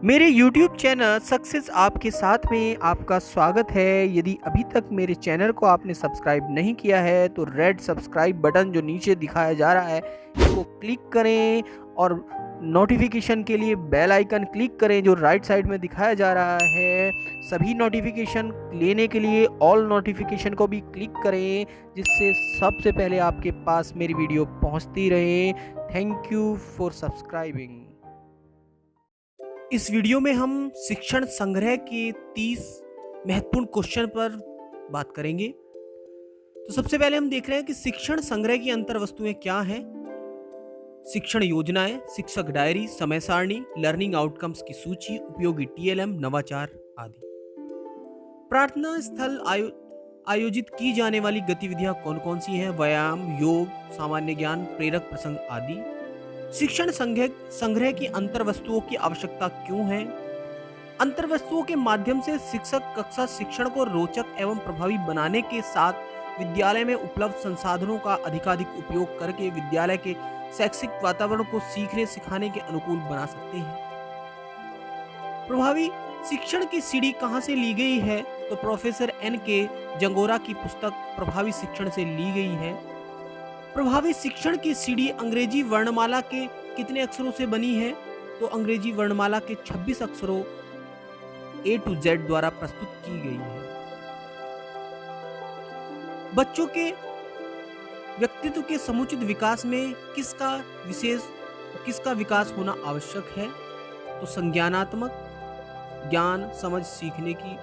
मेरे YouTube channel success आपके साथ में आपका स्वागत है। यदि अभी तक मेरे चैनल को आपने सब्सक्राइब नहीं किया है तो रेड सब्सक्राइब बटन जो नीचे दिखाया जा रहा है इसको क्लिक करें और नोटिफिकेशन के लिए बेल आइकन क्लिक करें जो राइट साइड में दिखाया जा रहा है। सभी नोटिफिकेशन लेने के लिए ऑल नोटिफिकेशन को भी क्लिक करें जिससे सबसे पहले आपके पास मेरी वीडियो पहुंचती रहे। Thank you for subscribing. इस वीडियो में हम शिक्षण संग्रह के 30 महत्वपूर्ण क्वेश्चन पर बात करेंगे। तो सबसे पहले हम देख रहे हैं कि शिक्षण संग्रह की अंतर वस्तुएं क्या हैं। शिक्षण योजनाएं, शिक्षक डायरी, समय सारणी, लर्निंग आउटकम्स की सूची, उपयोगी टीएलएम, नवाचार आदि। प्रार्थना स्थल आयोजित की जाने वाली गतिविधियां कौन कौन सी हैं? व्यायाम, योग, सामान्य ज्ञान, प्रेरक प्रसंग आदि। शिक्षण संग्रह की अंतर वस्तुओं की आवश्यकता क्यों है? अंतर वस्तुओं के माध्यम से शिक्षक कक्षा शिक्षण को रोचक एवं प्रभावी बनाने के साथ विद्यालय में उपलब्ध संसाधनों का अधिकाधिक उपयोग करके विद्यालय के शैक्षिक वातावरण को सीखने सिखाने के अनुकूल बना सकते हैं। प्रभावी शिक्षण की सीढ़ी कहां से ली गई है? तो प्रोफेसर एन.के. जंगोरा की पुस्तक प्रभावी शिक्षण से ली गई है। प्रभावी शिक्षण की सीढ़ी अंग्रेजी वर्णमाला के कितने अक्षरों से बनी है? तो अंग्रेजी वर्णमाला के 26 अक्षरों A to Z द्वारा प्रस्तुत की गई है। बच्चों के व्यक्तित्व के समुचित विकास में किसका विकास होना आवश्यक है? तो संज्ञानात्मक ज्ञान, समझ, सीखने की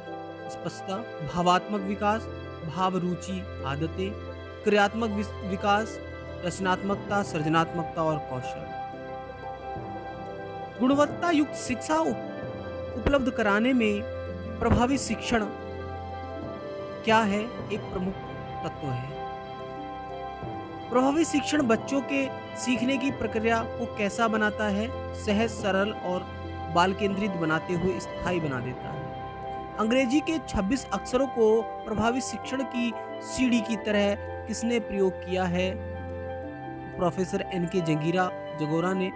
स्पष्टता, भावात्मक विकास, भाव, रुचि, आदतें, क्रियात्मक विकास, रचनात्मकता, सृजनात्मकता और कौशल। गुणवत्ता युक्त शिक्षा उपलब्ध कराने में प्रभावी शिक्षण क्या है? एक प्रमुख तत्व है। प्रभावी शिक्षण बच्चों के सीखने की प्रक्रिया को कैसा बनाता है? सहज, सरल और बाल केंद्रित बनाते हुए स्थायी बना देता है। अंग्रेजी के 26 अक्षरों को प्रभावी शिक्षण की सीढ़ी की तरह किसने प्रयोग किया है? Professor NK. जंगोरा ने।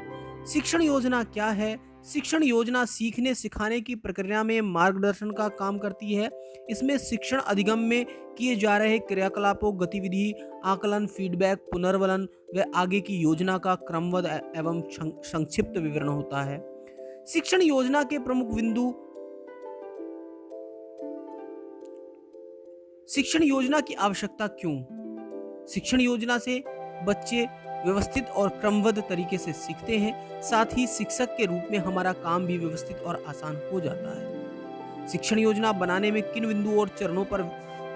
शिक्षण योजना क्या है? शिक्षण योजना सीखने सिखाने की प्रक्रिया में मार्गदर्शन का काम करती है। इसमें शिक्षण अधिगम में किए जा रहे क्रियाकलापों, गतिविधि, आकलन, फीडबैक, पुनर्वलन व आगे की योजना का क्रमबद्ध एवं संक्षिप्त विवरण होता है। शिक्षण योजना के प्रमुख बिंदु। शिक्षण योजना की आवश्यकता क्यों? शिक्षण योजना से बच्चे व्यवस्थित और क्रमबद्ध तरीके से सीखते हैं। साथ ही शिक्षक के रूप में हमारा काम भी व्यवस्थित और आसान हो जाता है। शिक्षण योजना बनाने में किन बिंदुओं और चरणों पर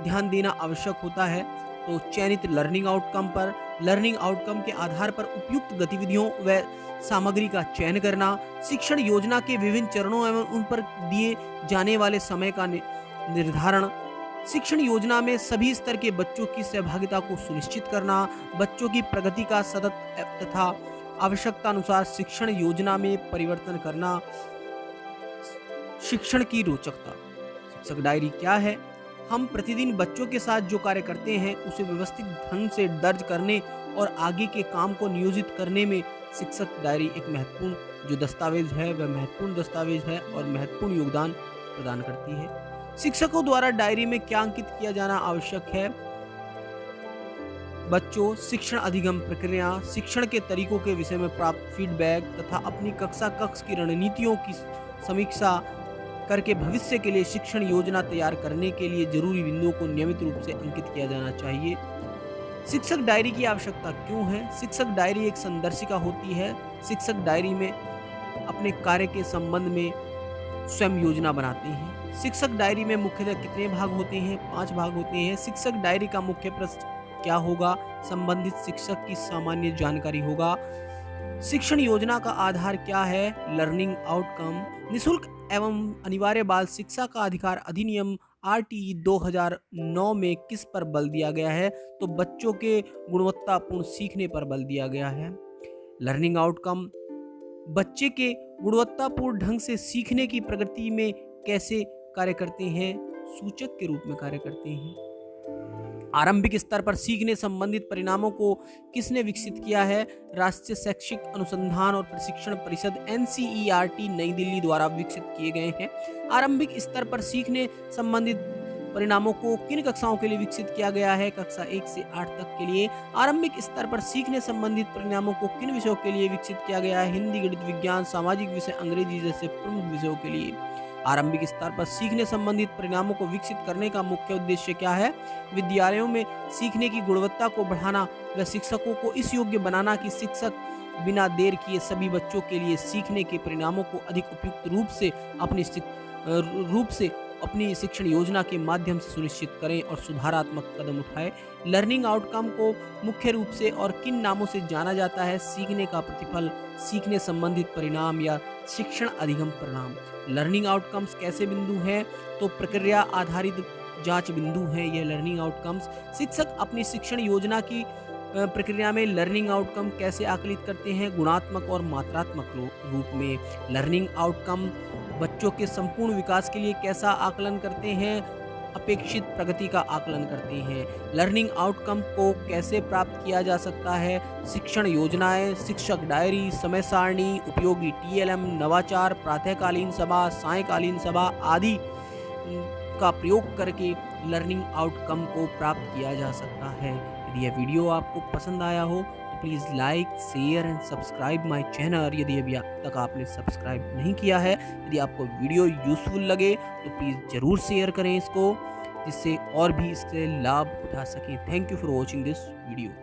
ध्यान देना आवश्यक होता है? तो चयनित लर्निंग आउटकम पर, लर्निंग आउटकम के आधार पर उपयुक्त गतिविधियों व सामग्री का चयन करना, शिक्षण योजना के विभिन्न चरणों एवं उन पर दिए जाने वाले समय का निर्धारण, शिक्षण योजना में सभी स्तर के बच्चों की सहभागिता को सुनिश्चित करना, बच्चों की प्रगति का सतत तथा आवश्यकता अनुसार शिक्षण योजना में परिवर्तन करना। शिक्षण की रोचकता। शिक्षक डायरी क्या है? हम प्रतिदिन बच्चों के साथ जो कार्य करते हैं उसे व्यवस्थित ढंग से दर्ज करने और आगे के काम को नियोजित करने में शिक्षक डायरी एक महत्वपूर्ण जो दस्तावेज है वह महत्वपूर्ण दस्तावेज है और महत्वपूर्ण योगदान प्रदान करती है। शिक्षकों द्वारा डायरी में क्या अंकित किया जाना आवश्यक है? बच्चों, शिक्षण अधिगम प्रक्रिया, शिक्षण के तरीकों के विषय में प्राप्त फीडबैक तथा अपनी कक्ष की रणनीतियों की समीक्षा करके भविष्य के लिए शिक्षण योजना तैयार करने के लिए जरूरी बिंदुओं को नियमित रूप से अंकित किया जाना चाहिए। शिक्षक डायरी की आवश्यकता क्यों है? शिक्षक डायरी एक संदर्शिका होती है। शिक्षक डायरी में अपने कार्य के संबंध में स्वयं योजना बनाते हैं। शिक्षक डायरी में मुख्यतः कितने भाग होते हैं? 5 भाग होते हैं। शिक्षक डायरी का मुख्य प्रश्न क्या होगा? संबंधित शिक्षक की सामान्य जानकारी होगा। शिक्षण योजना का आधार क्या है? Learning outcome. निःशुल्क एवं अनिवार्य बाल शिक्षा का अधिकार अधिनियम RTE 2009 में किस पर बल दिया गया है? तो बच्चों के गुणवत्तापूर्ण सीखने पर बल दिया गया है। लर्निंग आउटकम बच्चे के गुणवत्तापूर्ण ढंग से सीखने की प्रगति में कैसे कार्य करते हैं? सूचक के रूप में कार्य करते हैं। आरंभिक स्तर पर सीखने संबंधित परिणामों को किसने विकसित किया है? राष्ट्रीय शैक्षिक अनुसंधान और प्रशिक्षण परिषद NCERT नई दिल्ली द्वारा विकसित किए गए हैं। आरंभिक स्तर पर सीखने संबंधित परिणामों को किन कक्षाओं के लिए विकसित किया गया है? कक्षा 1 से 8 तक के लिए। आरंभिक स्तर पर सीखने संबंधित परिणामों को किन विषयों के लिए विकसित किया गया है? हिंदी, गणित, विज्ञान, सामाजिक विषय, अंग्रेजी जैसे प्रमुख विषयों के लिए। आरंभिक स्तर पर सीखने संबंधित परिणामों को विकसित करने का मुख्य उद्देश्य क्या है? विद्यालयों में सीखने की गुणवत्ता को बढ़ाना व शिक्षकों को इस योग्य बनाना कि शिक्षक बिना देर किए सभी बच्चों के लिए सीखने के परिणामों को अधिक उपयुक्त रूप से अपनी शिक्षण योजना के माध्यम से सुनिश्चित करें और सुधारात्मक कदम उठाएं। लर्निंग आउटकम को मुख्य रूप से और किन नामों से जाना जाता है? सीखने का प्रतिफल, सीखने संबंधित परिणाम या शिक्षण अधिगम परिणाम। लर्निंग आउटकम्स कैसे बिंदु हैं? तो प्रक्रिया आधारित जांच बिंदु हैं ये लर्निंग आउटकम्स। शिक्षक अपनी शिक्षण योजना की प्रक्रिया में लर्निंग आउटकम कैसे आकलित करते हैं? गुणात्मक और मात्रात्मक रूप में। लर्निंग आउटकम बच्चों के संपूर्ण विकास के लिए कैसा आकलन करते हैं? अपेक्षित प्रगति का आकलन करते हैं। लर्निंग आउटकम को कैसे प्राप्त किया जा सकता है? शिक्षण योजनाएं, शिक्षक डायरी, समय सारणी, उपयोगी TLM, नवाचार, प्रातःकालीन सभा, सायंकालीन सभा आदि का प्रयोग करके लर्निंग आउटकम को प्राप्त किया जा सकता है। यदि यह वीडियो आपको पसंद आया हो तो please like, share and subscribe my channel. यदि अभी तक आपने सब्सक्राइब नहीं किया है, यदि आपको वीडियो यूजफुल लगे तो प्लीज़ ज़रूर शेयर करें इसको, जिससे और भी इससे लाभ उठा सकें। Thank you for watching this video.